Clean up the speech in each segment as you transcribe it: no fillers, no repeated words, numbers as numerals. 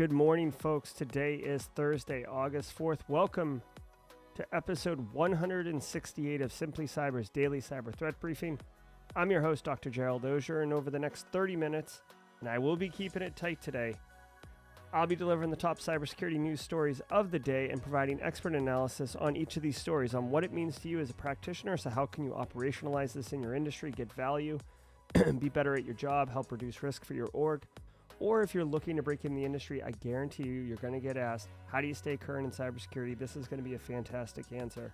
Good morning, folks. Today is Thursday, August 4th. Welcome to episode 168 of Simply Cyber's Daily Cyber Threat Briefing. I'm your host, Dr. Gerald Auger, and over the next 30 minutes, and I will be keeping it tight today, I'll be delivering the top cybersecurity news stories of the day and providing expert analysis on each of these stories on what it means to you as a practitioner. So how can you operationalize this in your industry, get value, be better at your job, help reduce risk for your org. Or if you're looking to break in the industry, I guarantee you're going to get asked, how do you stay current in cybersecurity? This is going to be a fantastic answer.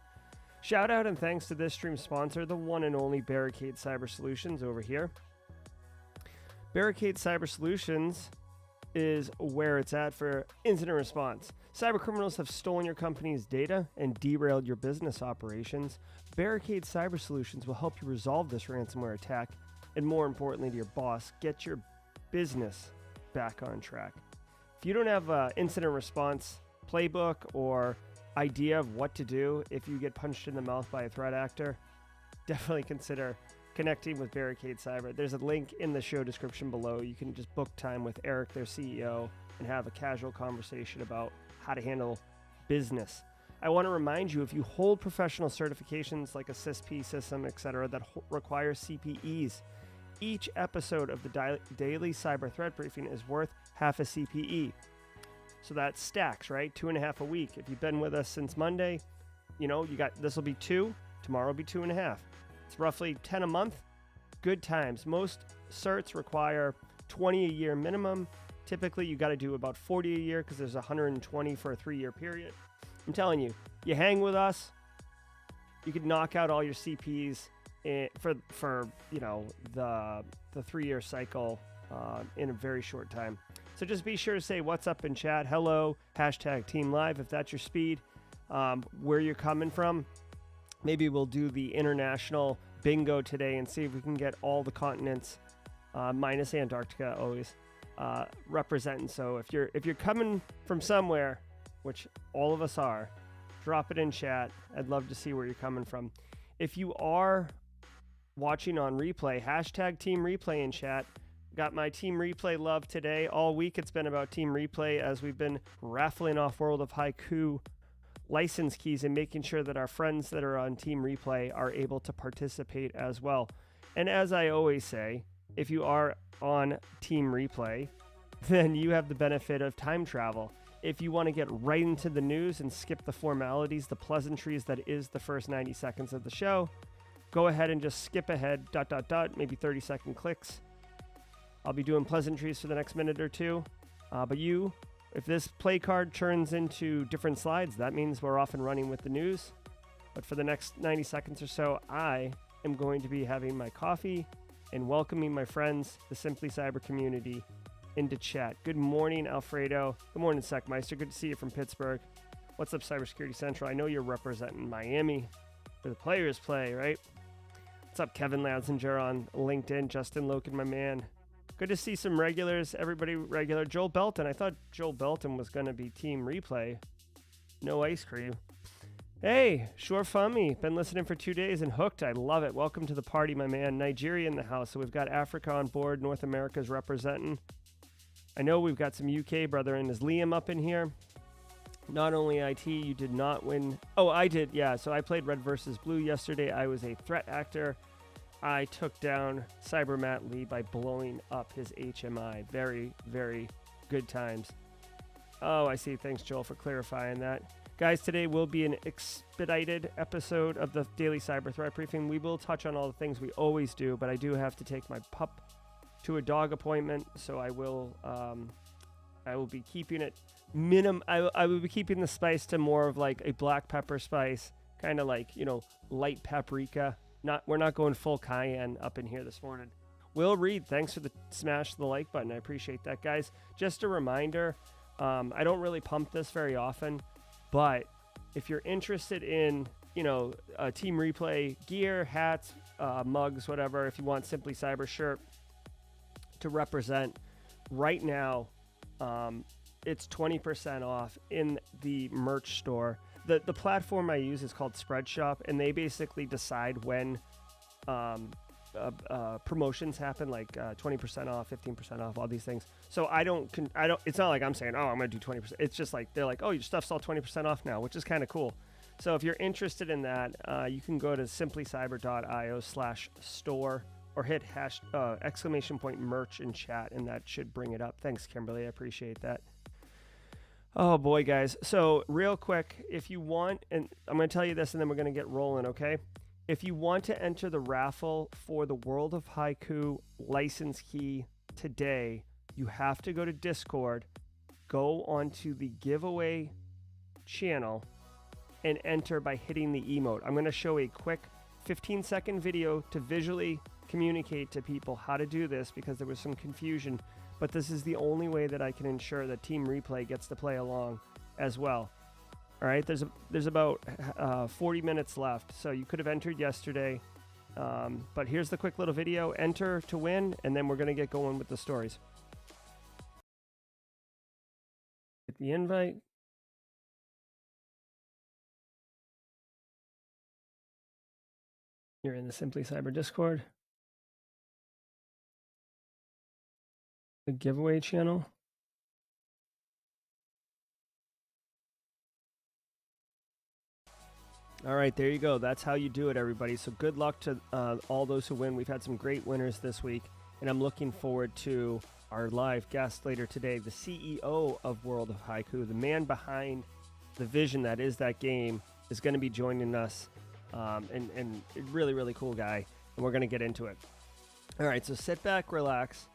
Shout out and thanks to this stream sponsor, the one and only Barricade Cyber Solutions over here. Barricade Cyber Solutions is where it's at for incident response. Cyber criminals have stolen your company's data and derailed your business operations. Barricade Cyber Solutions will help you resolve this ransomware attack, and more importantly to your boss, get your business back on track. If you don't have an incident response playbook or idea of what to do if you get punched in the mouth by a threat actor, definitely consider connecting with Barricade Cyber. There's a link in the show description below. You can just book time with Eric, their CEO, and have a casual conversation about how to handle business. I want to remind you, if you hold professional certifications like a CISP system, etc., that require CPEs, each episode of the Daily Cyber Threat Briefing is worth half a CPE. So that stacks, right? 2.5 a week. If you've been with us since Monday, this will be 2. Tomorrow will be 2.5. It's roughly 10 a month. Good times. Most certs require 20 a year minimum. Typically, you got to do about 40 a year because there's 120 for a 3-year period. I'm telling you, you hang with us, you could knock out all your CPs for the 3-year cycle in a very short time. So just be sure to say what's up in chat, hello, hashtag Team Live if that's your speed, where you're coming from. Maybe we'll do the international bingo today and see if we can get all the continents minus Antarctica always representing. So if you're coming from somewhere, which all of us are, drop it in chat. I'd love to see where you're coming from. If you are watching on replay, hashtag Team Replay in chat. Got my Team Replay love today. All week it's been about Team Replay as we've been raffling off World of Haiku license keys and making sure that our friends that are on Team Replay are able to participate as well. And as I always say, if you are on Team Replay, then you have the benefit of time travel. If you want to get right into the news and skip the formalities, the pleasantries that is the first 90 seconds of the show, go ahead and just skip ahead, maybe 30-second clicks. I'll be doing pleasantries for the next minute or two. But if this play card turns into different slides, that means we're off and running with the news. But for the next 90 seconds or so, I am going to be having my coffee and welcoming my friends, the Simply Cyber community, into chat. Good morning, Alfredo. Good morning, Secmeister. Good to see you from Pittsburgh. What's up, Cybersecurity Central? I know you're representing Miami, where the players play, right? What's up, Kevin Ladsinger on LinkedIn? Justin Loken, my man. Good to see some regulars, everybody regular. Joel Belton. I thought Joel Belton was going to be Team Replay. No ice cream. Hey, Sure Fummy. Been listening for 2 days and hooked. I love it. Welcome to the party, my man. Nigeria in the house. So we've got Africa on board. North America's representing. I know we've got some UK brethren. Is Liam up in here? Not only IT, you did not win. Oh, I did. Yeah. So I played Red versus Blue yesterday. I was a threat actor. I took down Cyber Matt Lee by blowing up his HMI. Very, very good times. Oh, I see. Thanks, Joel, for clarifying that. Guys, today will be an expedited episode of the Daily Cyber Threat Briefing. We will touch on all the things we always do, but I do have to take my pup to a dog appointment, so I will be keeping it I will be keeping the spice to more of like a black pepper spice, kind of like, light paprika. We're not going full cayenne up in here this morning. Will Reed, thanks for the smash the like button. I appreciate that, guys. Just a reminder, I don't really pump this very often, but if you're interested in, Team Replay gear, hats, mugs, whatever, if you want Simply Cyber shirt to represent right now, it's 20% off in the merch store. The platform I use is called Spreadshop, and they basically decide when promotions happen, like 20% off, 15% off, all these things. So I don't. It's not like I'm saying, oh, I'm gonna do 20%. It's just like they're like, oh, your stuff's all 20% off now, which is kind of cool. So if you're interested in that, you can go to simplycyber.io/store or hit !merch in chat, and that should bring it up. Thanks, Kimberly. I appreciate that. Oh boy, guys. So real quick, if you want, and I'm going to tell you this and then we're going to get rolling, okay? If you want to enter the raffle for the World of Haiku license key today, you have to go to Discord, go onto the giveaway channel, and enter by hitting the emote. I'm going to show a quick 15-second video to visually communicate to people how to do this because there was some confusion. But this is the only way that I can ensure that Team Replay gets to play along as well. All right, there's about 40 minutes left, so you could have entered yesterday. But here's the quick little video. Enter to win, and then we're going to get going with the stories. Hit the invite. You're in the Simply Cyber Discord. The giveaway channel. All right, there you go. That's how you do it, everybody. So good luck to all those who win. We've had some great winners this week, and I'm looking forward to our live guest later today, the CEO of World of Haiku, the man behind the vision that is that game, is going to be joining us, and a really, really cool guy, and we're going to get into it. All right, so sit back, relax,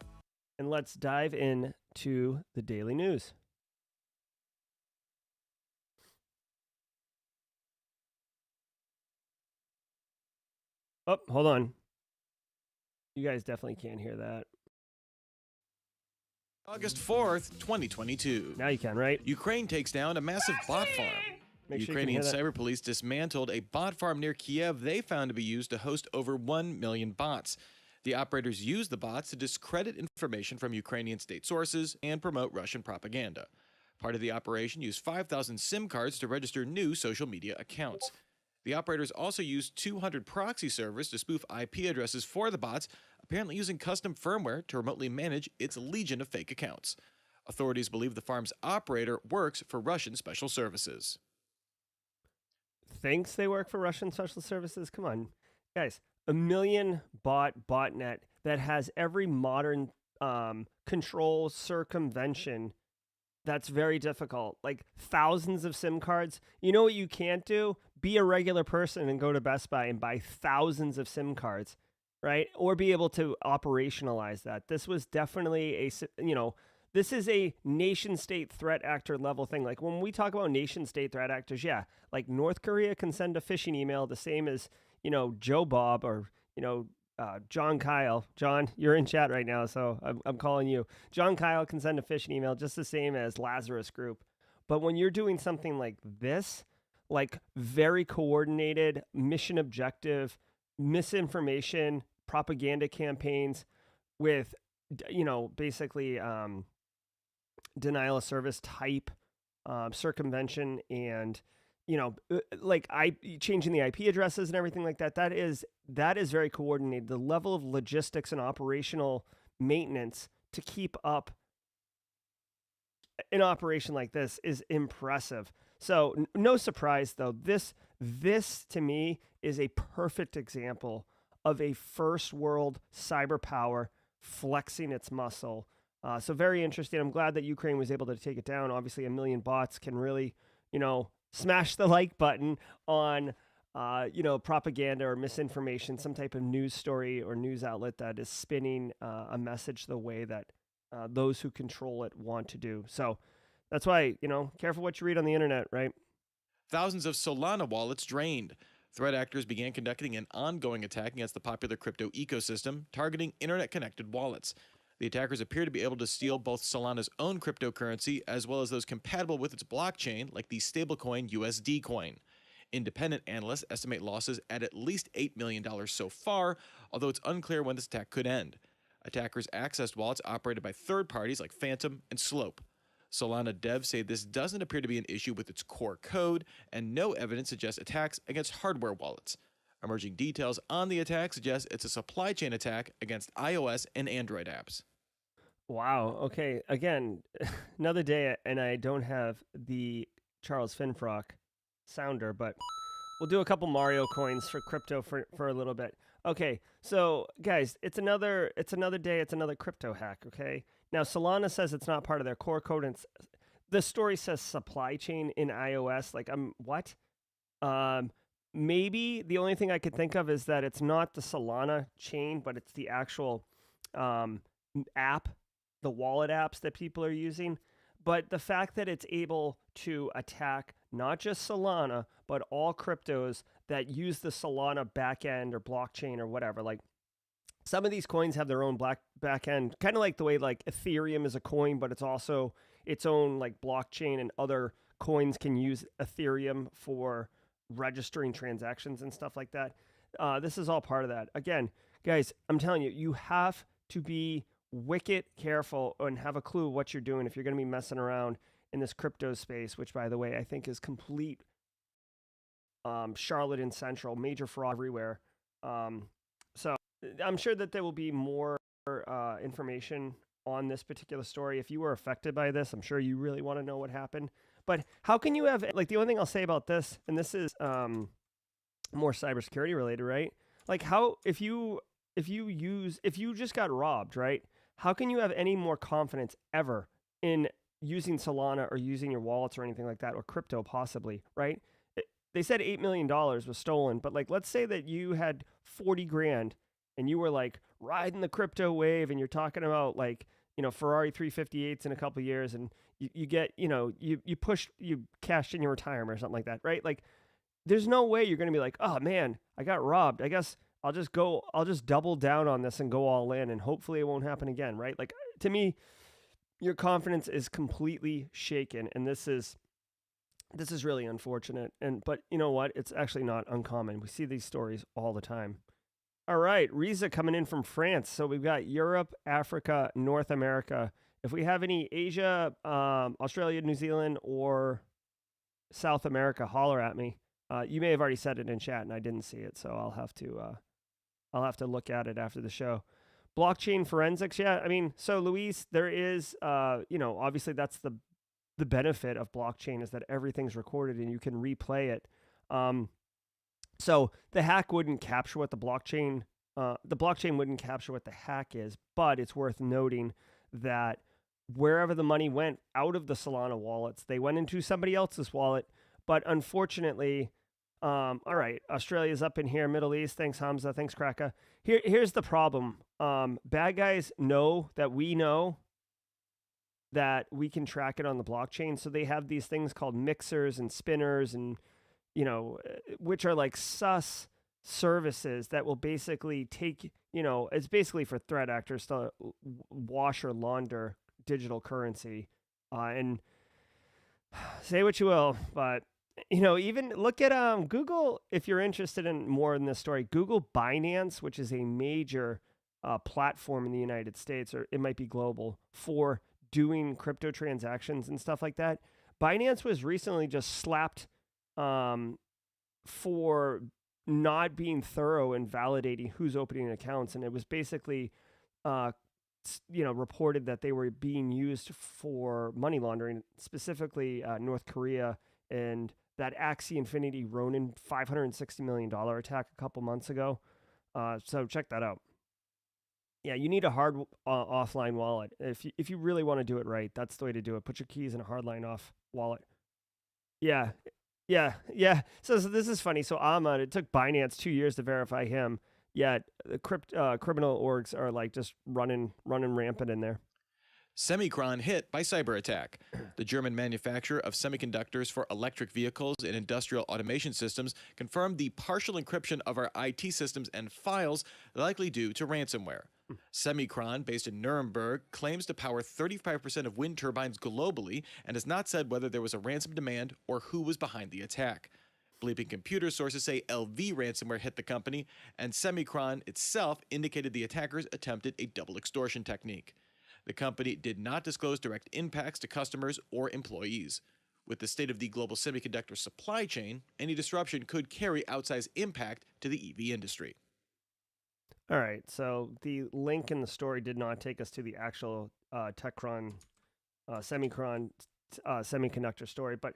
and let's dive into the daily news. Oh, hold on. You guys definitely can't hear that. August 4th, 2022. Now you can, right? Ukraine takes down a massive bot farm. Ukrainian cyber police dismantled a bot farm near Kiev they found to be used to host over 1 million bots. The operators used the bots to discredit information from Ukrainian state sources and promote Russian propaganda. Part of the operation used 5,000 SIM cards to register new social media accounts. The operators also used 200 proxy servers to spoof IP addresses for the bots, apparently using custom firmware to remotely manage its legion of fake accounts. Authorities believe the farm's operator works for Russian special services. Thinks they work for Russian special services? Come on, guys. 1 million botnet that has every modern control circumvention. That's very difficult. Like thousands of SIM cards. You know what you can't do? Be a regular person and go to Best Buy and buy thousands of SIM cards, right? Or be able to operationalize that. This was definitely this is a nation state threat actor level thing. Like when we talk about nation state threat actors, yeah, like North Korea can send a phishing email the same as, Joe Bob or, John Kyle. John, you're in chat right now, so I'm calling you. John Kyle can send a phishing email just the same as Lazarus Group. But when you're doing something like this, like very coordinated, mission objective, misinformation, propaganda campaigns with, basically denial of service type circumvention and changing the IP addresses and everything like that. That is very coordinated. The level of logistics and operational maintenance to keep up an operation like this is impressive. So no surprise though, this to me is a perfect example of a first world cyber power flexing its muscle. So very interesting. I'm glad that Ukraine was able to take it down. Obviously 1 million bots can really, smash the like button on, propaganda or misinformation, some type of news story or news outlet that is spinning a message the way that those who control it want to do. So that's why, careful what you read on the internet, right? Thousands of Solana wallets drained. Threat actors began conducting an ongoing attack against the popular crypto ecosystem, targeting internet-connected wallets. The attackers appear to be able to steal both Solana's own cryptocurrency as well as those compatible with its blockchain, like the stablecoin USD coin. Independent analysts estimate losses at least $8 million so far, although it's unclear when this attack could end. Attackers accessed wallets operated by third parties like Phantom and Slope. Solana devs say this doesn't appear to be an issue with its core code, and no evidence suggests attacks against hardware wallets. Emerging details on the attack suggest it's a supply chain attack against iOS and Android apps. Wow. Okay. Again, another day, and I don't have the Charles Finfrock sounder, but we'll do a couple Mario coins for crypto for a little bit. Okay. So, guys, it's another day. It's another crypto hack. Okay. Now, Solana says it's not part of their core code, and the story says supply chain in iOS. Like, what? Maybe the only thing I could think of is that it's not the Solana chain, but it's the actual app, the wallet apps that people are using. But the fact that it's able to attack not just Solana, but all cryptos that use the Solana backend or blockchain or whatever. Like some of these coins have their own backend, kind of like the way like Ethereum is a coin, but it's also its own like blockchain, and other coins can use Ethereum for registering transactions and stuff like that. This is all part of that. Again, guys, I'm telling you, you have to be wicked careful and have a clue what you're doing if you're going to be messing around in this crypto space, which, by the way, I think is complete charlatan central, major fraud everywhere. So I'm sure that there will be more information on this particular story. If you were affected by this, I'm sure you really want to know what happened. But how can you have, like, the only thing I'll say about this, and this is more cybersecurity related, right? Like, how, if you just got robbed, right? How can you have any more confidence ever in using Solana or using your wallets or anything like that, or crypto possibly, right? They said $8 million was stolen, but like, let's say that you had 40 grand and you were like riding the crypto wave, and you're talking about like, you know, Ferrari 358s in a couple of years, and you get, you know, you cashed in your retirement or something like that, right? Like, there's no way you're going to be like, oh man, I got robbed. I guess I'll just double down on this and go all in, and hopefully it won't happen again, right? Like, to me, your confidence is completely shaken, and this is really unfortunate. But you know what? It's actually not uncommon. We see these stories all the time. All right, Riza coming in from France. So we've got Europe, Africa, North America. If we have any Asia, Australia, New Zealand, or South America, holler at me. You may have already said it in chat, and I didn't see it, so I'll have to look at it after the show. Blockchain forensics, yeah. I mean, so Luis, there is, you know, obviously that's the benefit of blockchain, is that everything's recorded and you can replay it. So the hack wouldn't capture what the blockchain wouldn't capture what the hack is, but it's worth noting that wherever the money went out of the Solana wallets, they went into somebody else's wallet. But unfortunately, all right, Australia's up in here, Middle East. Thanks, Hamza. Thanks, Kraka. Here's the problem. Bad guys know that we know that we can track it on the blockchain. So they have these things called mixers and spinners, and, you know, which are like sus services that will basically take, you know, it's basically for threat actors to wash or launder digital currency. And say what you will, but, you know, even look at Google, if you're interested in more in this story. Google Binance, which is a major platform in the United States, or it might be global, for doing crypto transactions and stuff like that. Binance was recently just slapped for not being thorough in validating who's opening accounts, and it was basically reported that they were being used for money laundering, specifically North Korea, and that Axie Infinity Ronin $560 million attack a couple months ago. So check that out. Yeah, you need a hard offline wallet. If you really want to do it right, that's the way to do it. Put your keys in a hardline off wallet. Yeah. So this is funny. So Ahmad, it took Binance 2 years to verify him, yet the criminal orgs are like just running rampant in there. Semicron hit by cyber attack. The German manufacturer of semiconductors for electric vehicles and industrial automation systems confirmed the partial encryption of our IT systems and files, likely due to ransomware. Semicron, based in Nuremberg, claims to power 35% of wind turbines globally and has not said whether there was a ransom demand or who was behind the attack. Bleeping Computer sources say LV ransomware hit the company, and Semicron itself indicated the attackers attempted a double extortion technique. The company did not disclose direct impacts to customers or employees. With the state of the global semiconductor supply chain, any disruption could carry outsized impact to the EV industry. All right, so the link in the story did not take us to the actual Semicron semiconductor story, but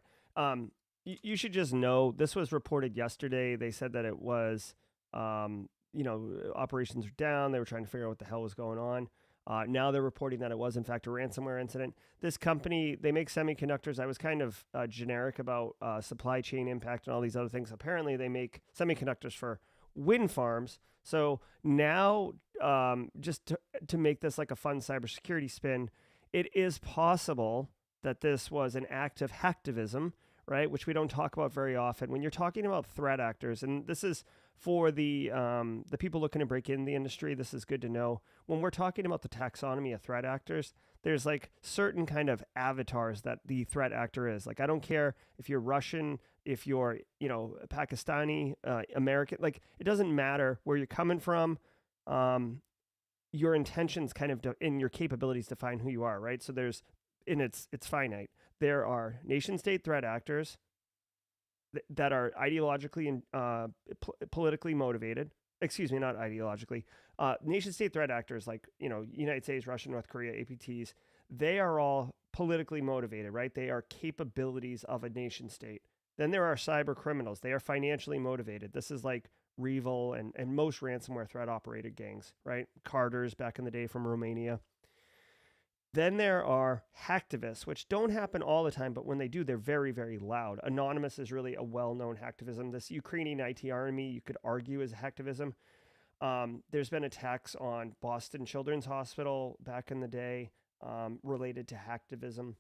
you should just know this was reported yesterday. They said that it was, operations were down. They were trying to figure out what the hell was going on. Now they're reporting that it was, in fact, a ransomware incident. This company, they make semiconductors. I was kind of generic about supply chain impact and all these other things. Apparently, they make semiconductors for wind farms. So now, just to make this like a fun cybersecurity spin, it is possible that this was an act of hacktivism, right? Which we don't talk about very often. When you're talking about threat actors, and this is for the people looking to break in the industry, this is good to know. When we're talking about the taxonomy of threat actors, there's like certain kind of avatars that the threat actor is. Like, I don't care if you're Russian, if you're, Pakistani, American, like it doesn't matter where you're coming from. Your intentions kind of in your capabilities define who you are, right? So it's finite. There are nation state threat actors that are ideologically and politically motivated. Excuse me, not ideologically. Nation state threat actors like, United States, Russia, North Korea, APTs, they are all politically motivated, right? They are capabilities of a nation state. Then there are cyber criminals. They are financially motivated. This is like Revil and most ransomware threat operated gangs, right? Carter's back in the day from Romania. Then there are hacktivists, which don't happen all the time, but when they do, they're very, very loud. Anonymous is really a well-known hacktivism. This Ukrainian IT army, you could argue, is hacktivism. There's been attacks on Boston Children's Hospital back in the day related to hacktivism.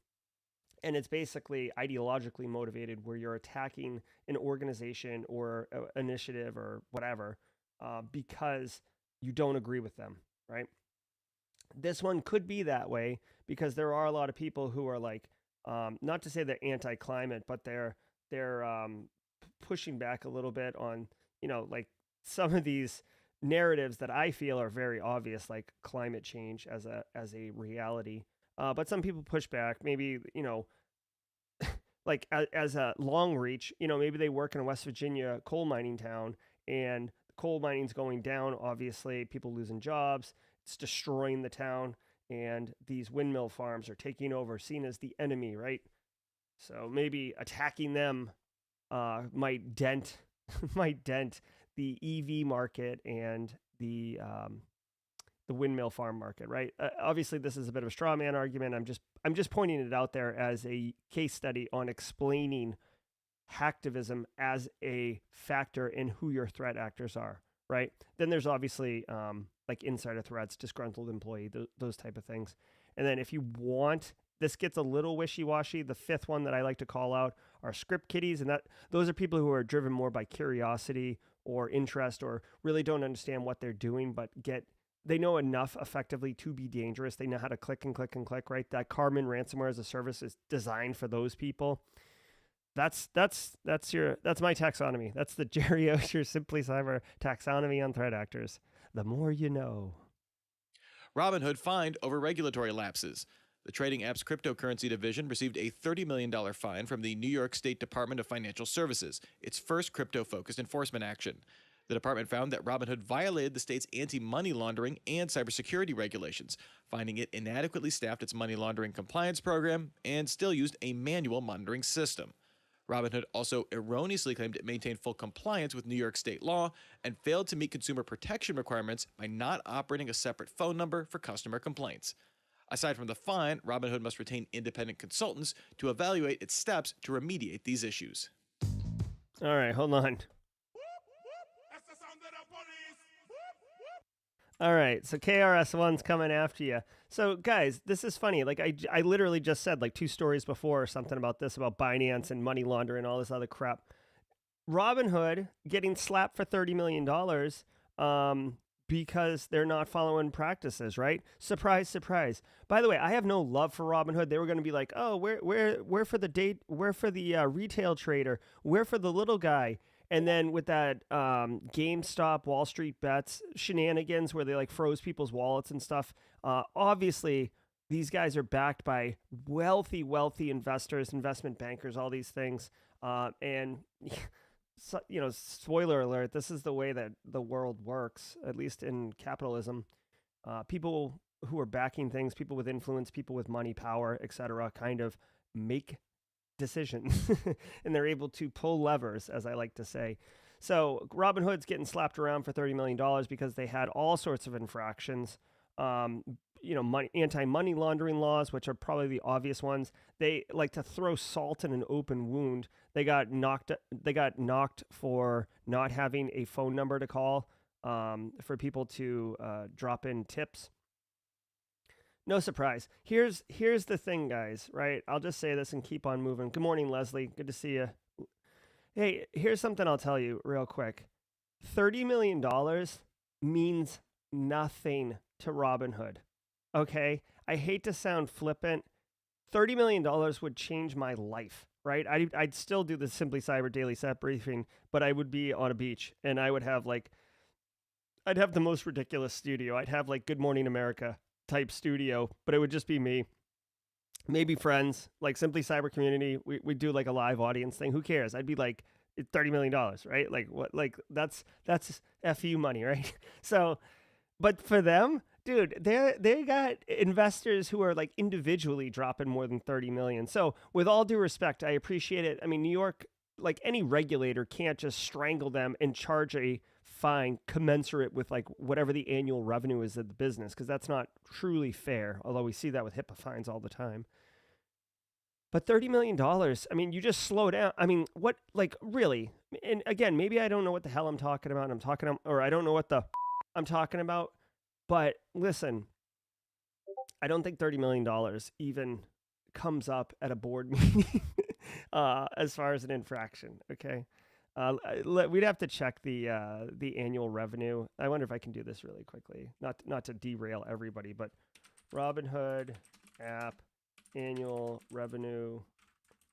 And it's basically ideologically motivated where you're attacking an organization or initiative or whatever because you don't agree with them, right? This one could be that way because there are a lot of people who are like, not to say they're anti-climate, but they're pushing back a little bit on, like some of these narratives that I feel are very obvious, like climate change as a reality. But some people push back, maybe, like as a long reach, maybe they work in a West Virginia coal mining town and coal mining's going down. Obviously, people losing jobs. It's destroying the town, and these windmill farms are taking over, seen as the enemy, right? So maybe attacking them might dent the EV market and the windmill farm market, right? Obviously, this is a bit of a straw man argument. I'm just pointing it out there as a case study on explaining hacktivism as a factor in who your threat actors are, right? Then there's obviously like insider threats, disgruntled employee, those type of things. And then if you want, this gets a little wishy-washy. The fifth one that I like to call out are script kiddies, and those are people who are driven more by curiosity or interest or really don't understand what they're doing, but they know enough effectively to be dangerous. They know how to click and click and click, right? That Carmen ransomware as a service is designed for those people. That's my taxonomy. That's the Jerry Auger Simply Cyber taxonomy on threat actors. The more you know. Robinhood fined over regulatory lapses. The trading app's cryptocurrency division received a $30 million fine from the New York State Department of Financial Services, its first crypto-focused enforcement action. The department found that Robinhood violated the state's anti-money laundering and cybersecurity regulations, finding it inadequately staffed its money laundering compliance program and still used a manual monitoring system. Robinhood also erroneously claimed it maintained full compliance with New York state law and failed to meet consumer protection requirements by not operating a separate phone number for customer complaints. Aside from the fine, Robinhood must retain independent consultants to evaluate its steps to remediate these issues. All right, hold on. All right, so KRS-One's coming after you. So, guys, this is funny. Like, I literally just said, like, 2 stories before or something about this, about Binance and money laundering and all this other crap. Robinhood getting slapped for $30 million because they're not following practices, right? Surprise, surprise. By the way, I have no love for Robinhood. They were going to be like, oh, we're for the retail trader. We're for the little guy. And then with that GameStop, Wall Street Bets shenanigans where they like froze people's wallets and stuff, obviously These guys are backed by wealthy investors, investment bankers, all these things. And, so, spoiler alert, this is the way that the world works, at least in capitalism. People who are backing things, people with influence, people with money, power, etc., kind of make decisions and they're able to pull levers, as I like to say. So Robinhood's getting slapped around for $30 million because they had all sorts of infractions. Anti-money laundering laws, which are probably the obvious ones. They like to throw salt in an open wound. They got knocked for not having a phone number to call for people to drop in tips. No surprise. Here's the thing, guys, right? I'll just say this and keep on moving. Good morning, Leslie. Good to see you. Hey, here's something I'll tell you real quick. $30 million means nothing to Robinhood. Okay? I hate to sound flippant. $30 million would change my life, right? I'd still do the Simply Cyber Daily Set Briefing, but I would be on a beach and I would have I'd have the most ridiculous studio. I'd have Good Morning America type studio, but it would just be me, maybe friends, Simply Cyber Community. We do a live audience thing. Who cares? I'd be $30 million, right? What? That's FU money, right? So, but for them, dude, they got investors who are individually dropping more than 30 million. So with all due respect, I appreciate it. I mean, New York, any regulator can't just strangle them and charge a fine commensurate with whatever the annual revenue is of the business, because that's not truly fair, although we see that with HIPAA fines all the time. But $30 million, I mean, you just slow down. I mean, what, really? And again, maybe I don't know what the hell I'm talking about. Or I don't know what I'm talking about. But listen, I don't think $30 million even comes up at a board meeting as far as an infraction, okay? We'd have to check the annual revenue. I wonder if I can do this really quickly. Not to derail everybody, but Robinhood app annual revenue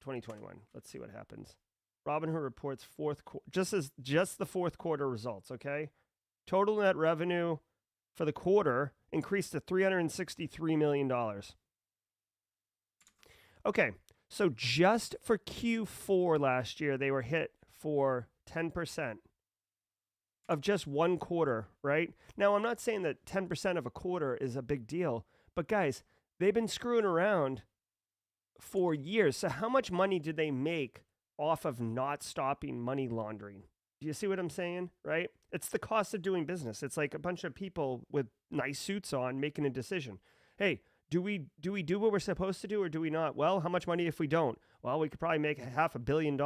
2021. Let's see what happens. Robinhood reports just the fourth quarter results, okay? Total net revenue for the quarter increased to $363 million. Okay, so just for Q4 last year, they were hit for 10% of just one quarter, right? Now, I'm not saying that 10% of a quarter is a big deal, but guys, they've been screwing around for years. So how much money did they make off of not stopping money laundering? Do you see what I'm saying, right? It's the cost of doing business. It's like a bunch of people with nice suits on making a decision. Hey, do we do what we're supposed to do or do we not? Well, how much money if we don't? Well, we could probably make $500 million.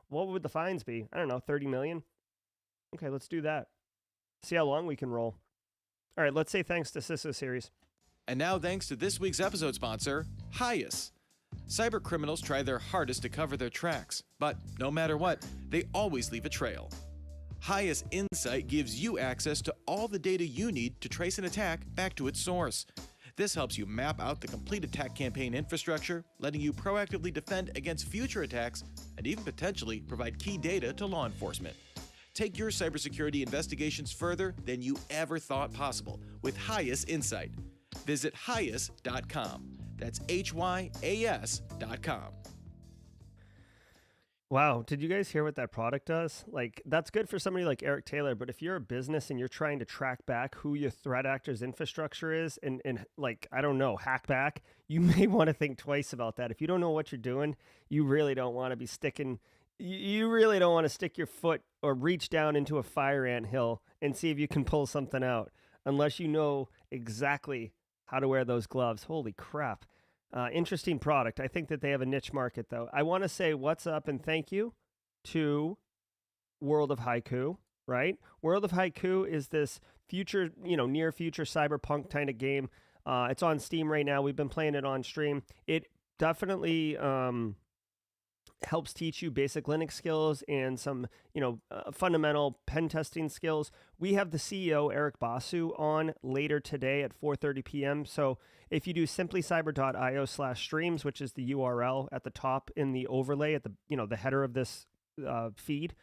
What would the fines be? I don't know, 30 million? Okay, let's do that. See how long we can roll. All right, let's say thanks to CISO Series. And now thanks to this week's episode sponsor, Hyas. Cyber criminals try their hardest to cover their tracks, but no matter what, they always leave a trail. Hyas Insight gives you access to all the data you need to trace an attack back to its source. This helps you map out the complete attack campaign infrastructure, letting you proactively defend against future attacks and even potentially provide key data to law enforcement. Take your cybersecurity investigations further than you ever thought possible with Hyas Insight. Visit Hyas.com. That's HYAS.com. Wow, did you guys hear what that product does? That's good for somebody like Eric Taylor, but if you're a business and you're trying to track back who your threat actor's infrastructure is and I don't know, hack back, you may want to think twice about that. If you don't know what you're doing, you really don't want to be you really don't want to stick your foot or reach down into a fire ant hill and see if you can pull something out unless you know exactly how to wear those gloves. Holy crap. Interesting product. I think that they have a niche market, though. I want to say what's up and thank you to World of Haiku, right? World of Haiku is this future, near future cyberpunk kind of game. It's on Steam right now. We've been playing it on stream. It definitely helps teach you basic Linux skills and some, fundamental pen testing skills. We have the CEO, Eric Basu, on later today at 4:30 p.m. So if you do simplycyber.io/streams, which is the URL at the top in the overlay at the, the header of this feed,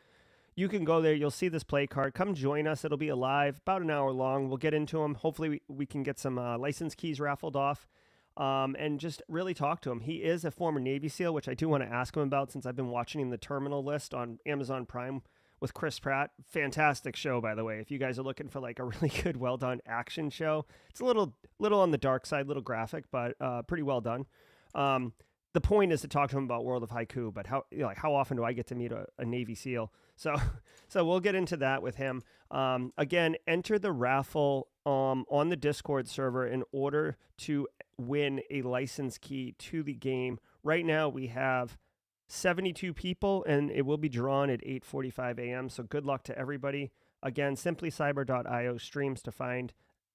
you can go there. You'll see this play card. Come join us. It'll be live, about an hour long. We'll get into them. Hopefully we can get some license keys raffled off. and just really talk to him. He is a former Navy SEAL, which I do want to ask him about since I've been watching him the Terminal List on Amazon Prime with Chris Pratt. Fantastic show, by the way. If you guys are looking for like a really good, well done action show, it's a little on the dark side, little graphic, but pretty well done. The point is to talk to him about World of Haiku, but how often do I get to meet a Navy SEAL? So we'll get into that with him. Again, enter the raffle on the Discord server in order to win a license key to the game. Right now we have 72 people, and it will be drawn at 8:45 a.m. So good luck to everybody. Again, simplycyber.io streams to find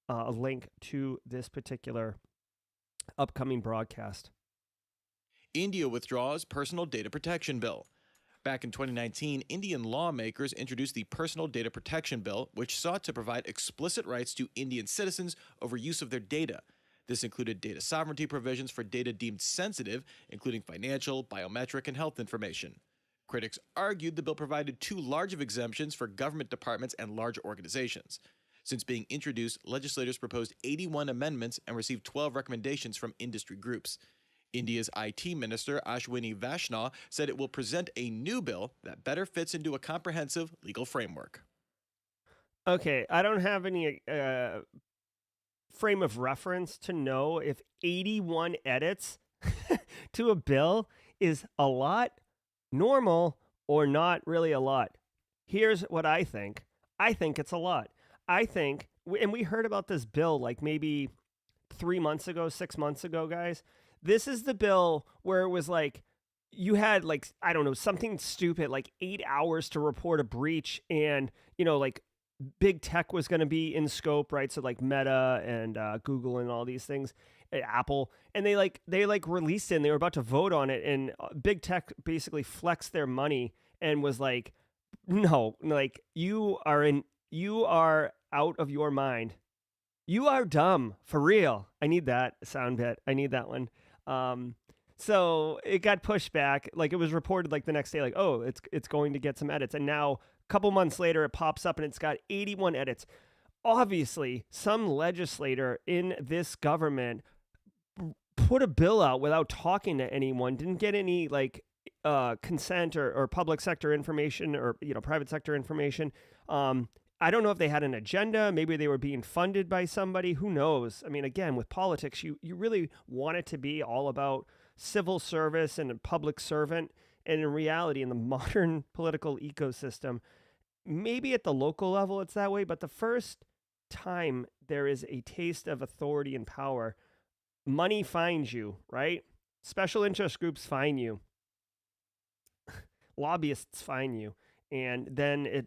a link to this particular upcoming broadcast. India withdraws personal data protection bill. Back in 2019, Indian lawmakers introduced the Personal Data Protection Bill, which sought to provide explicit rights to Indian citizens over use of their data. This included data sovereignty provisions for data deemed sensitive, including financial, biometric, and health information. Critics argued the bill provided too large of exemptions for government departments and large organizations. Since being introduced, legislators proposed 81 amendments and received 12 recommendations from industry groups. India's IT minister, Ashwini Vaishnaw, said it will present a new bill that better fits into a comprehensive legal framework. Okay, I don't have any frame of reference to know if 81 edits to a bill is a lot, normal, or not really a lot. Here's what I think. I think it's a lot. I think, and we heard about this bill like maybe 3 months ago, 6 months ago, guys. This is the bill where it was like, you had like, I don't know, something stupid, like 8 hours to report a breach, and, like big tech was going to be in scope, right? So like Meta and Google and all these things, Apple, and they released it and they were about to vote on it, and big tech basically flexed their money and was like, no, like you are out of your mind. You are dumb, for real. I need that sound bit. I need that one. So it got pushed back. Like, it was reported like the next day, like, oh, it's going to get some edits. And now a couple months later, it pops up and it's got 81 edits. Obviously, some legislator in this government put a bill out without talking to anyone, didn't get any like consent or public sector information or private sector information. I don't know if they had an agenda. Maybe they were being funded by somebody. Who knows? I mean, again, with politics, you really want it to be all about civil service and a public servant. And in reality, in the modern political ecosystem, maybe at the local level it's that way. But the first time there is a taste of authority and power, money finds you, right? Special interest groups find you. Lobbyists find you. And then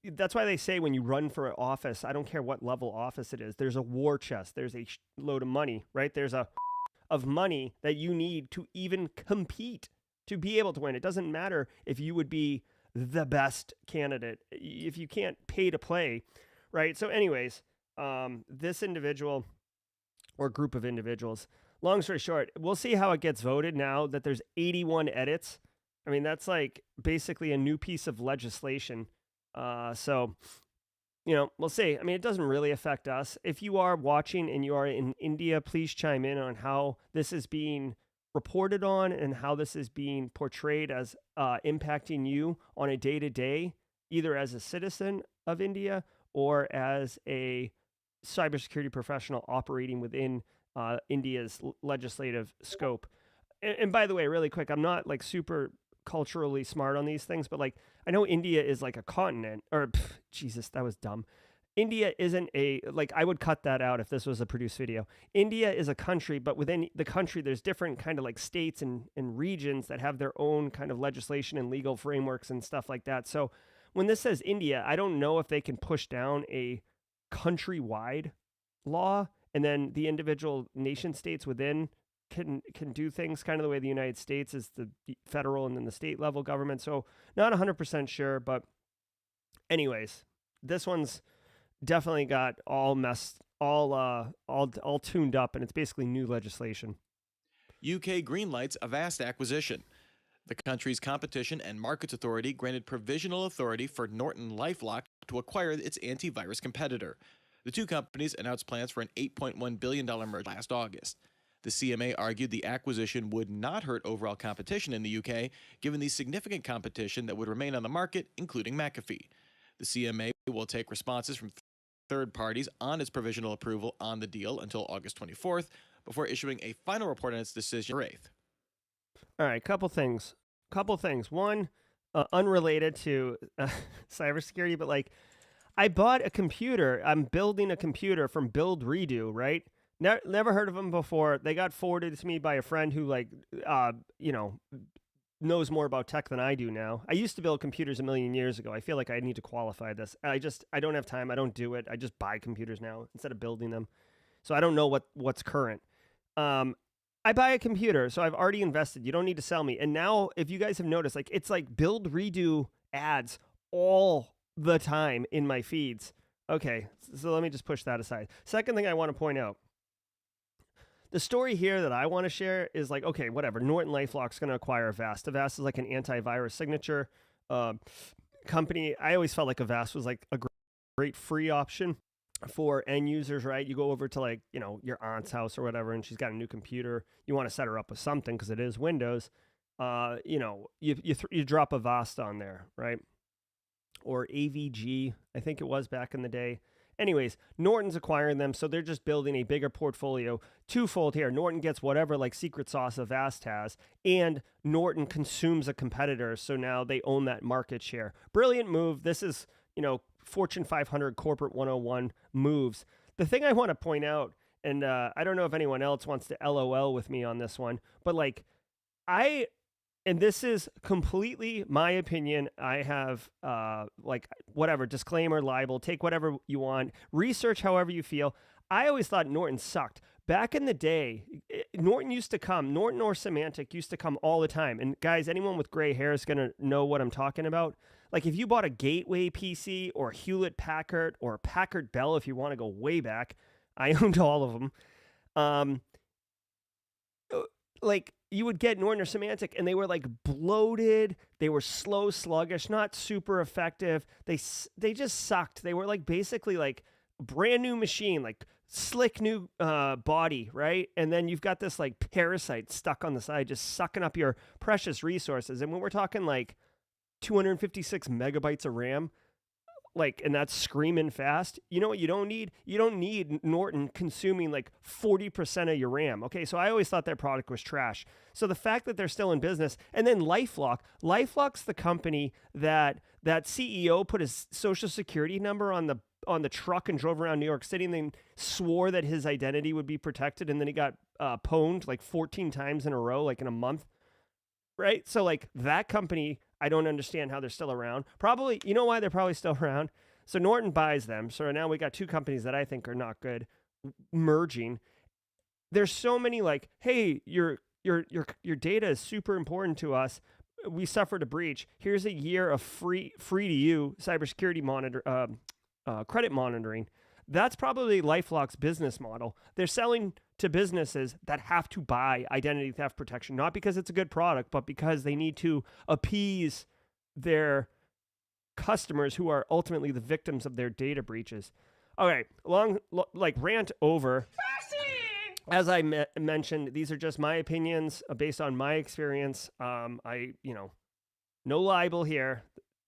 that's why they say when you run for office, I don't care what level office it is, there's a war chest, there's a load of money, right? There's of money that you need to even compete to be able to win. It doesn't matter if you would be the best candidate if you can't pay to play, right? So anyways, this individual or group of individuals, long story short, we'll see how it gets voted now that there's 81 edits. I mean, that's like basically a new piece of legislation. So, we'll see. I mean, it doesn't really affect us. If you are watching and you are in India, please chime in on how this is being reported on and how this is being portrayed as impacting you on a day-to-day, either as a citizen of India or as a cybersecurity professional operating within India's legislative scope. And by the way, really quick, I'm not like super culturally smart on these things, but like I know India is like a continent, or Jesus, that was dumb. India isn't I would cut that out if this was a produced video. India is a country, but within the country, there's different kind of like states and regions that have their own kind of legislation and legal frameworks and stuff like that. So when this says India, I don't know if they can push down a countrywide law and then the individual nation states within can do things kind of the way the United States is the federal and then the state level government. So not 100% sure, but anyways, this one's definitely got all tuned up, and it's basically new legislation. UK Greenlights a vast acquisition. The country's Competition and Markets Authority granted provisional authority for Norton LifeLock to acquire its antivirus competitor. The two companies announced plans for an $8.1 billion merger last August. The CMA argued the acquisition would not hurt overall competition in the UK, given the significant competition that would remain on the market, including McAfee. The CMA will take responses from third parties on its provisional approval on the deal until August 24th, before issuing a final report on its decision on 8th. All right, couple things. One, unrelated to cybersecurity, but like, I bought a computer. I'm building a computer from Build Redo, right? Never heard of them before. They got forwarded to me by a friend who, like, knows more about tech than I do now. I used to build computers a million years ago. I feel like I need to qualify this. I don't have time. I don't do it. I just buy computers now instead of building them. So I don't know what's current. I buy a computer, so I've already invested. You don't need to sell me. And now, if you guys have noticed, like, it's like Build Redo ads all the time in my feeds. Okay, so let me just push that aside. Second thing I want to point out. The story here that I want to share is like, okay, whatever. Norton LifeLock's going to acquire Avast. Avast is like an antivirus signature company. I always felt like Avast was like a great free option for end users, right? You go over to, like, your aunt's house or whatever, and she's got a new computer. You want to set her up with something because it is Windows. You drop Avast on there, right? Or AVG, I think it was back in the day. Anyways, Norton's acquiring them, so they're just building a bigger portfolio. Twofold here. Norton gets whatever, like, secret sauce Avast has, and Norton consumes a competitor, so now they own that market share. Brilliant move. This is, Fortune 500 Corporate 101 moves. The thing I want to point out, and I don't know if anyone else wants to LOL with me on this one, but, like, and this is completely my opinion. I have, whatever, disclaimer, liable, take whatever you want, research however you feel. I always thought Norton sucked. Back in the day, Norton or Symantec used to come all the time. And guys, anyone with gray hair is going to know what I'm talking about. Like, if you bought a Gateway PC or a Hewlett Packard or a Packard Bell, if you want to go way back, I owned all of them. Like, you would get Norton or Symantec, and they were, like, bloated. They were slow, sluggish, not super effective. They just sucked. They were, like, basically, like, brand new machine, like, slick new body, right? And then you've got this, like, parasite stuck on the side, just sucking up your precious resources. And when we're talking, like, 256 megabytes of RAM, like, and that's screaming fast. You know what you don't need? You don't need Norton consuming like 40% of your RAM. Okay, so I always thought their product was trash. So the fact that they're still in business, and then LifeLock's the company that CEO put his social security number on the truck and drove around New York City, and then swore that his identity would be protected, and then he got pwned like 14 times in a row, like in a month. Right? So, like, that company, I don't understand how they're still around. Probably, you know why they're probably still around? So Norton buys them. So now we got two companies that I think are not good merging. There's so many, like, hey, your data is super important to us. We suffered a breach. Here's a year of free to you cybersecurity credit monitoring. That's probably LifeLock's business model. They're selling to businesses that have to buy identity theft protection, not because it's a good product, but because they need to appease their customers who are ultimately the victims of their data breaches. Okay, rant over. As I mentioned, these are just my opinions based on my experience. No libel here.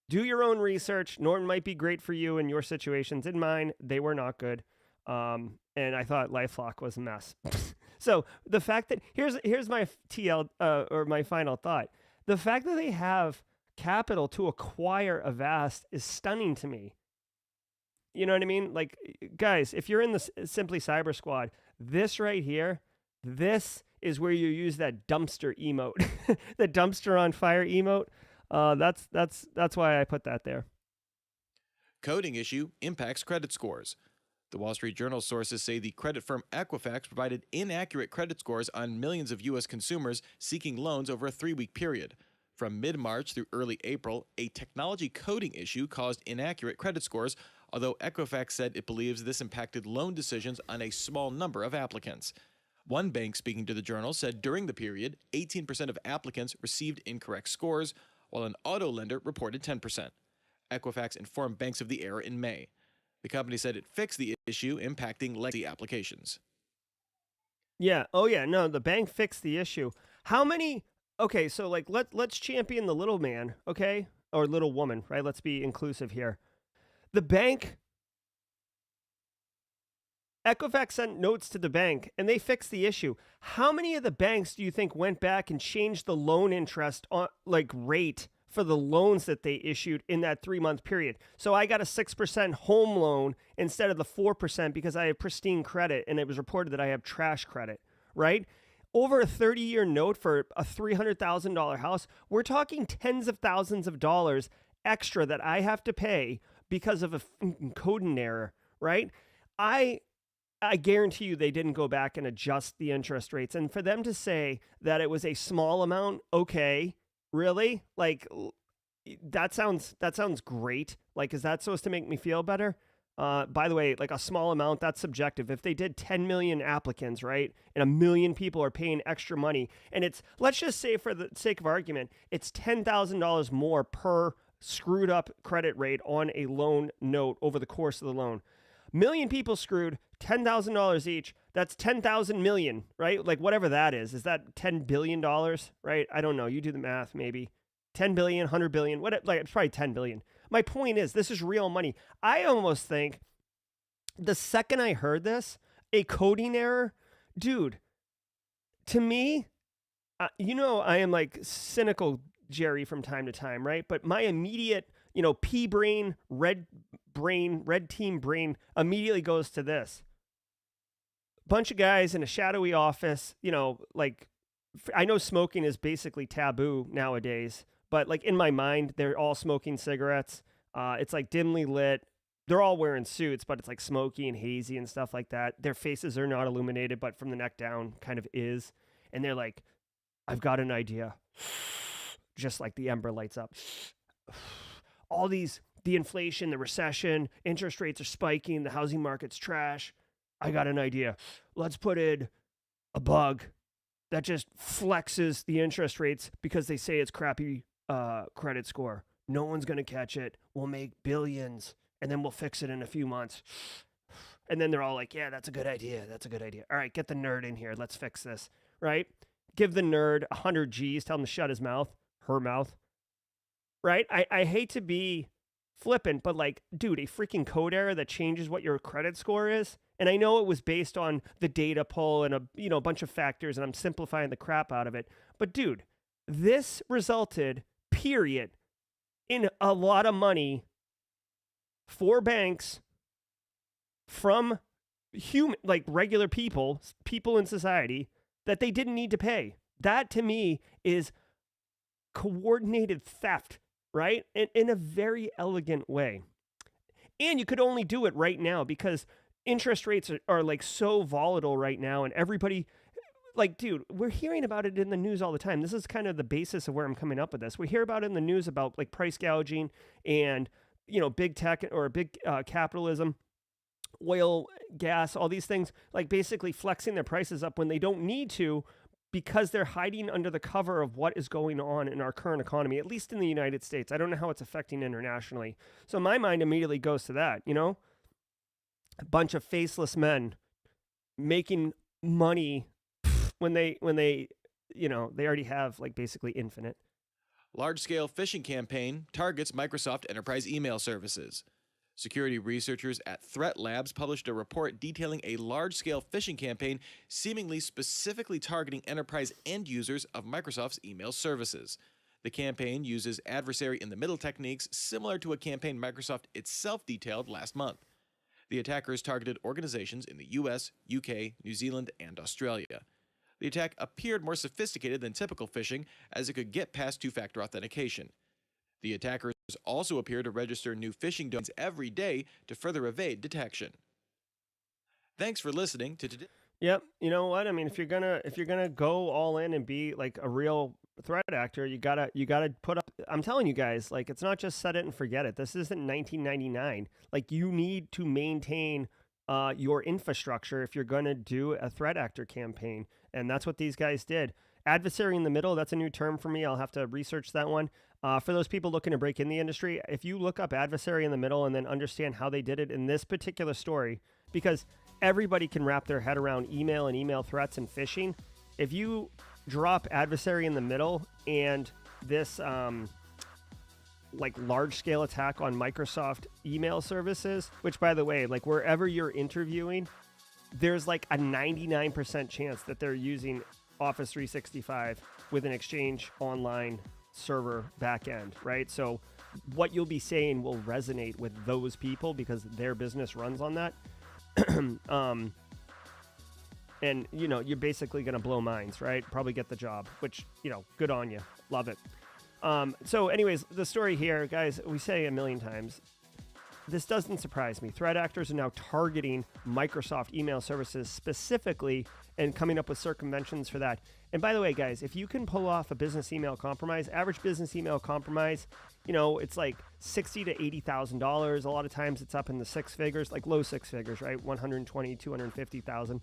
Do your own research. Norton might be great for you in your situations. In mine, they were not good. And I thought LifeLock was a mess. So the fact that here's my or my final thought. The fact that they have capital to acquire Avast is stunning to me. You know what I mean? Like, guys, if you're in the Simply Cyber Squad, this right here, this is where you use that dumpster emote, the dumpster on fire emote. That's why I put that there. Coding issue impacts credit scores. The Wall Street Journal sources say the credit firm Equifax provided inaccurate credit scores on millions of U.S. consumers seeking loans over a 3-week period. From mid-March through early April, a technology coding issue caused inaccurate credit scores, although Equifax said it believes this impacted loan decisions on a small number of applicants. One bank speaking to the Journal said during the period, 18% of applicants received incorrect scores, while an auto lender reported 10%. Equifax informed banks of the error in May. The company said it fixed the issue impacting legacy applications. Yeah. Oh, yeah. No, the bank fixed the issue. How many? Okay, so like let's champion the little man, okay, or little woman, right? Let's be inclusive here. The bank, Equifax sent notes to the bank, and they fixed the issue. How many of the banks do you think went back and changed the loan interest on rate for the loans that they issued in that 3-month period? So I got a 6% home loan instead of the 4% because I have pristine credit, and it was reported that I have trash credit, right? Over a 30-year note for a $300,000 house, we're talking tens of thousands of dollars extra that I have to pay because of a coding error, right? I guarantee you they didn't go back and adjust the interest rates. And for them to say that it was a small amount, okay, really? Like, that sounds great. Like, is that supposed to make me feel better? By the way, like a small amount, that's subjective. If they did 10 million applicants, right, and 1 million people are paying extra money, and it's, let's just say for the sake of argument, it's $10,000 more per screwed up credit rate on a loan note over the course of the loan. Million people screwed, $10,000 each. That's 10,000 million, right? Like whatever that is. Is that $10 billion, right? I don't know. You do the math, maybe. 10 billion, 100 billion, what? Like it's probably 10 billion. My point is, this is real money. I almost think the second I heard this, a coding error, dude, to me, I am like cynical Jerry from time to time, right? But my immediate, pea brain, red team brain immediately goes to this. Bunch of guys in a shadowy office, I know smoking is basically taboo nowadays, but like in my mind, they're all smoking cigarettes. It's like dimly lit. They're all wearing suits, but it's like smoky and hazy and stuff like that. Their faces are not illuminated, but from the neck down kind of is. And they're like, I've got an idea. Just like the ember lights up. All these, the inflation, the recession, interest rates are spiking, the housing market's trash. I got an idea. Let's put in a bug that just flexes the interest rates because they say it's crappy credit score. No one's going to catch it. We'll make billions, and then we'll fix it in a few months. And then they're all like, yeah, that's a good idea. That's a good idea. All right, get the nerd in here. Let's fix this, right? Give the nerd 100 G's. Tell him to shut his mouth, her mouth, right? I hate to be flippant, but like, dude, a freaking code error that changes what your credit score is. And I know it was based on the data pull and a bunch of factors, and I'm simplifying the crap out of it. But dude, this resulted, period, in a lot of money for banks from regular people in society that they didn't need to pay. That to me is coordinated theft, right? In a very elegant way. And you could only do it right now because interest rates are like so volatile right now, and everybody, like, dude, we're hearing about it in the news all the time. This is kind of the basis of where I'm coming up with this. We hear about it in the news about like price gouging and, big tech or big capitalism, oil, gas, all these things, like basically flexing their prices up when they don't need to because they're hiding under the cover of what is going on in our current economy, at least in the United States. I don't know how it's affecting internationally. So my mind immediately goes to that, a bunch of faceless men making money when they they already have like basically infinite. Large-scale phishing campaign targets Microsoft Enterprise email services. Security researchers at Threat Labs published a report detailing a large-scale phishing campaign seemingly specifically targeting enterprise end users of Microsoft's email services. The campaign uses adversary-in-the-middle techniques similar to a campaign Microsoft itself detailed last month. The attackers targeted organizations in the US, UK, New Zealand, and Australia. The attack appeared more sophisticated than typical phishing, as it could get past two-factor authentication. The attackers also appear to register new phishing domains every day to further evade detection. Thanks for listening to today. Yep. You know what? I mean, if you're gonna go all in and be like a real threat actor, you gotta put up. I'm telling you guys, like, it's not just set it and forget it. This isn't 1999. Like, you need to maintain your infrastructure if you're gonna do a threat actor campaign, and that's what these guys did. Adversary in the middle, that's a new term for me. I'll have to research that one. For those people looking to break in the industry, if you look up adversary in the middle and then understand how they did it in this particular story, because everybody can wrap their head around email and email threats and phishing. If you drop adversary in the middle and this like large scale attack on Microsoft email services, which by the way, like wherever you're interviewing, there's like a 99% chance that they're using Office 365 with an Exchange Online server backend, right? So what you'll be saying will resonate with those people because their business runs on that. And, you know, you're basically going to blow minds, right? Probably get the job, which, you know, good on you. Love it. So anyways, the story here, guys, we say a million times, this doesn't surprise me. Threat actors are now targeting Microsoft email services specifically and coming up with circumventions for that. And by the way, guys, if you can pull off a business email compromise, average business email compromise, you know, it's like $60,000 to $80,000. A lot of times it's up in the six figures, like low six figures, right? 120, 250,000.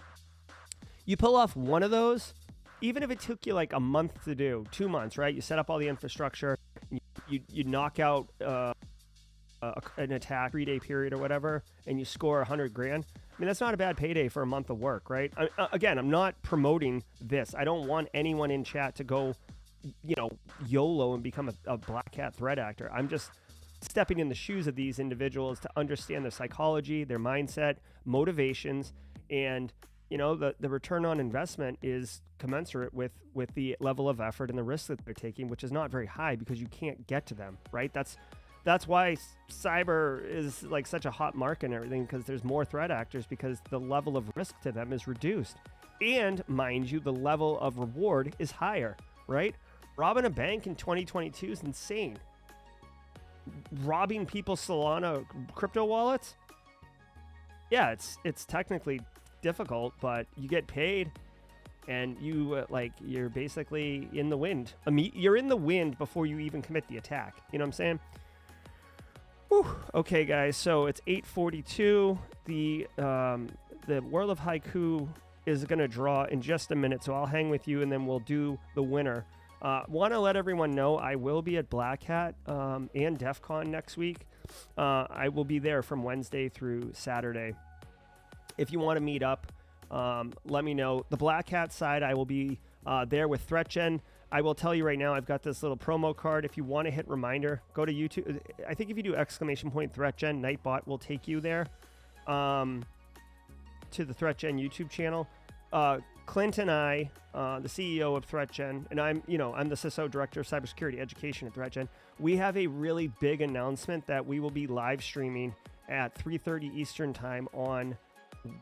You pull off one of those, even if it took you like a month to do, 2 months, right? You set up all the infrastructure, you knock out an attack 3-day period or whatever, and you score $100,000. I mean, that's not a bad payday for a month of work, right? Again, I'm not promoting this. I don't want anyone in chat to go, you know, YOLO and become a black hat threat actor. I'm just stepping in the shoes of these individuals to understand their psychology, their mindset, motivations, and you know, the return on investment is commensurate with the level of effort and the risk that they're taking, which is not very high because you can't get to them, right? That's why cyber is like such a hot market and everything, because there's more threat actors because the level of risk to them is reduced. And mind you, the level of reward is higher, right? Robbing a bank in 2022 is insane. Robbing people's Solana crypto wallets? Yeah, it's technically difficult, but you get paid and you you're basically in the wind. You're in the wind before you even commit the attack. You know what I'm saying? Whew. Okay, guys, so it's 8:42. The World of Haiku is going to draw in just a minute, so I'll hang with you and then we'll do the winner. Want to let everyone know I will be at Black Hat and DEF CON next week. I will be there from Wednesday through Saturday. If you want to meet up, let me know. The Black Hat side, I will be there with ThreatGen. I will tell you right now, I've got this little promo card. If you want to hit reminder, go to YouTube. I think if you do !ThreatGen, Nightbot will take you there to the ThreatGen YouTube channel. Clint and I, the CEO of ThreatGen, and I'm the CISO Director of Cybersecurity Education at ThreatGen. We have a really big announcement that we will be live streaming at 3:30 Eastern Time on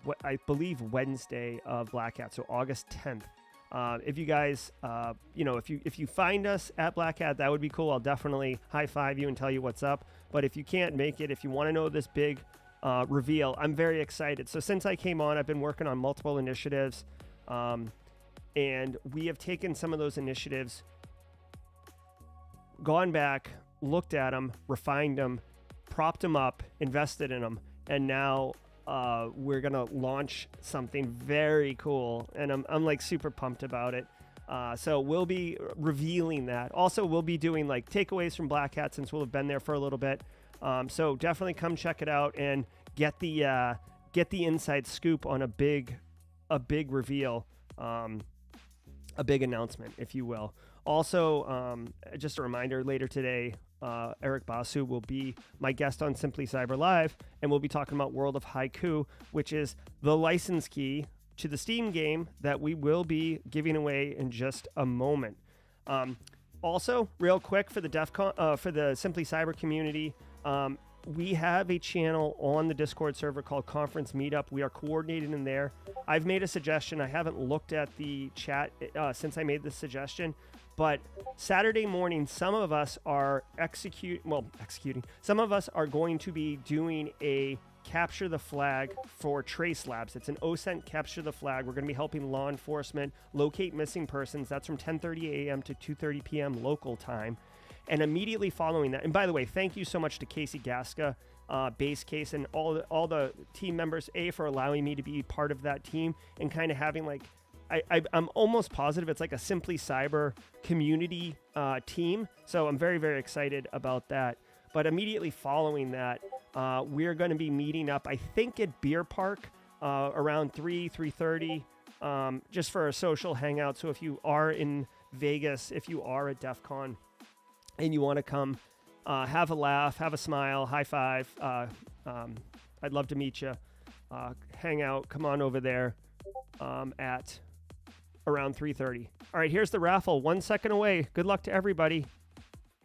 what I believe Wednesday of Black Hat, so August 10th. If you guys, if you find us at Black Hat, that would be cool. I'll definitely high five you and tell you what's up. But if you can't make it, if you want to know this big reveal, I'm very excited. So since I came on, I've been working on multiple initiatives, and we have taken some of those initiatives, gone back, looked at them, refined them, propped them up, invested in them, and now we're gonna launch something very cool, and I'm like super pumped about it. So we'll be revealing that. Also, we'll be doing like takeaways from Black Hat since we'll have been there for a little bit. So definitely come check it out and get the inside scoop on a big reveal, a big announcement, if you will. Also, just a reminder, later today, Eric Basu will be my guest on Simply Cyber Live, and we'll be talking about World of Haiku, which is the license key to the Steam game that we will be giving away in just a moment. Also, real quick for the for the Simply Cyber community, we have a channel on the Discord server called Conference Meetup. We are coordinated in there. I've made a suggestion. I haven't looked at the chat since I made this suggestion. But Saturday morning, some of us are executing. Some of us are going to be doing a capture the flag for Trace Labs. It's an OSENT capture the flag. We're going to be helping law enforcement locate missing persons. That's from 10:30 a.m. to 2:30 p.m. local time. And immediately following that, and by the way, thank you so much to Casey Gaska, Base Case, and all the team members, for allowing me to be part of that team and kind of having like I'm almost positive it's like a Simply Cyber community team. So I'm very, very excited about that. But immediately following that, we're going to be meeting up, I think, at Beer Park around 3:30, just for a social hangout. So if you are in Vegas, if you are at DEF CON and you want to come have a laugh, have a smile, high five, I'd love to meet you. Hang out, come on over there at around 3:30. All right, here's the raffle. 1 second away. Good luck to everybody.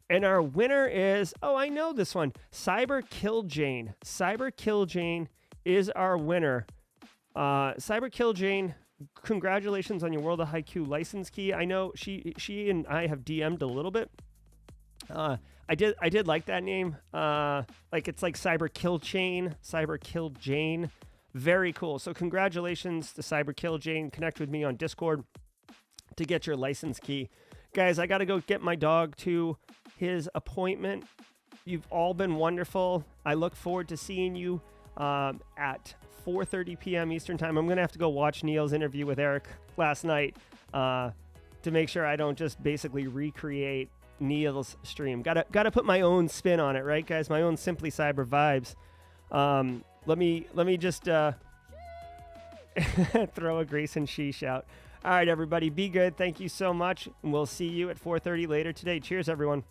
And our winner is, oh, I know this one. Cyber Kill Jane. Cyber Kill Jane is our winner. Cyber Kill Jane, congratulations on your World of Haiku license key. I know she and I have DM'd a little bit. I did like that name. Like it's like Cyber Kill Chain, Cyber Kill Jane. Very cool. So congratulations to Cyber Kill Jane. Connect with me on Discord to get your license key. Guys, I got to go get my dog to his appointment. You've all been wonderful. I look forward to seeing you at 4:30 p.m. Eastern time. I'm going to have to go watch Neil's interview with Eric last night to make sure I don't just basically recreate Neil's stream. Gotta put my own spin on it, right, guys? My own Simply Cyber vibes. Let me just throw a Grayson sheesh out. All right, everybody, be good. Thank you so much, and we'll see you at 4:30 later today. Cheers, everyone.